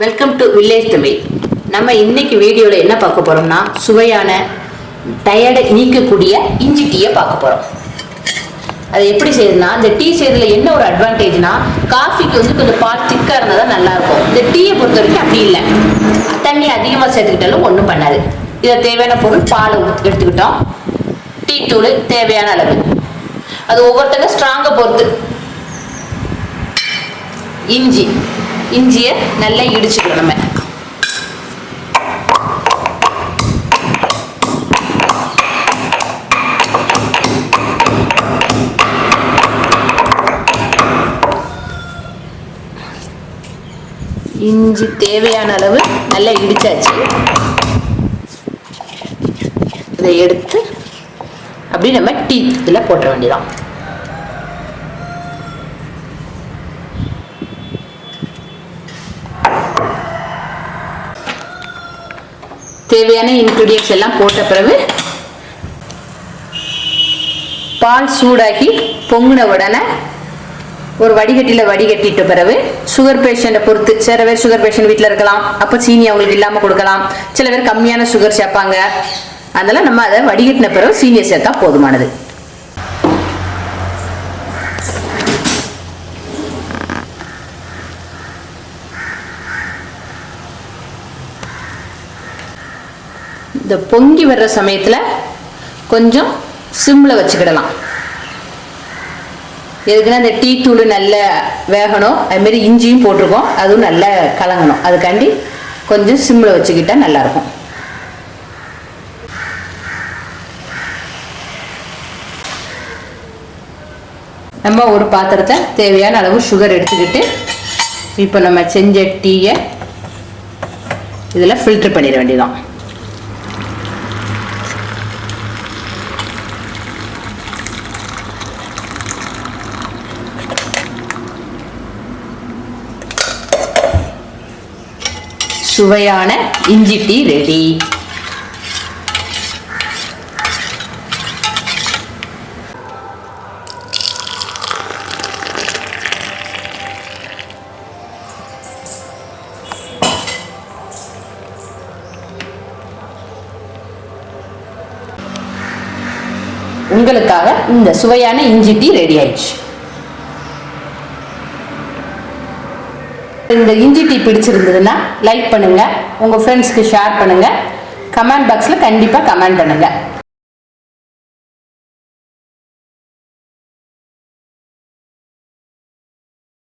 Welcome to village Tamil. நம்ம இன்னைக்கு வீடியோவில் என்ன பார்க்க போறோம்னா சுவையான டயர்டை நீக்கக்கூடிய இஞ்சி டீயை பார்க்க போறோம். அதை எப்படி செய்யுதுன்னா, இந்த டீ செய்யறதுல என்ன ஒரு அட்வான்டேஜ்னா, காஃபிக்கு கொஞ்சம் பால் திக்காக இருந்தால் தான் நல்லா இருக்கும். இந்த டீயை பொறுத்த வரைக்கும் அப்படி இல்லை, தண்ணி அதிகமாக சேர்த்துக்கிட்டாலும் ஒன்றும் பண்ணாது. இதை தேவையான பொருள் பால் எடுத்துக்கிட்டோம், டீ தூள் தேவையான அளவு, அது ஒவ்வொருத்தங்க ஸ்ட்ராங்கை பொறுத்து. இஞ்சியை நல்லா இடிச்சுக்கணும். நம்ம இஞ்சி தேவையான அளவு நல்லா இடிச்சாச்சு. இதை எடுத்து அப்படி நம்ம டீ இதில் போட்டுற வேண்டியதான். தேவையான இன்கிரீடியன்ஸ் எல்லாம் போட்ட பிறகு பால் சூடாகி பொங்குன உடனே ஒரு வடிகட்டியில் வடிகட்டிட்ட பிறகு சுகர் பேஷண்ட்டை பொறுத்து, சில பேர் சுகர் பேஷண்ட் வீட்டில் இருக்கலாம், அப்போ சீனி அவங்களுக்கு இல்லாமல் கொடுக்கலாம். சில பேர் கம்மியான சுகர் சேர்ப்பாங்க, அதெல்லாம் நம்ம அதை வடிகட்டின பிறகு சீனியை சேர்த்தா போதுமானது. இந்த பொங்கி வர்ற சமயத்தில் கொஞ்சம் சிம்மில் வச்சுக்கிடலாம். எதுக்குன்னா இந்த டீ தூள் நல்லா வேகணும், அதுமாரி இஞ்சியும் போட்டிருக்கோம், அதுவும் நல்லா கலங்கணும். அதுக்காண்டி கொஞ்சம் சிம்மில் வச்சுக்கிட்டா நல்லாயிருக்கும். நம்ம ஒரு பாத்திரத்தை தேவையான அளவு சுகர் எடுத்துக்கிட்டு இப்போ நம்ம செஞ்ச டீயை இதில் ஃபில்டர் பண்ணிட வேண்டியதான். சுவையான இஞ்சி டீ ரெடி. உங்களுக்காக இந்த சுவையான இஞ்சி டீ ரெடி ஆயிடுச்சு. இந்த இஞ்சி டீ பிடிச்சிருந்ததுன்னா லைக் பண்ணுங்க, உங்க ஃப்ரெண்ட்ஸ்க்கு ஷேர் பண்ணுங்க, கமெண்ட் பாக்ஸ்ல கண்டிப்பா கமெண்ட் பண்ணுங்க.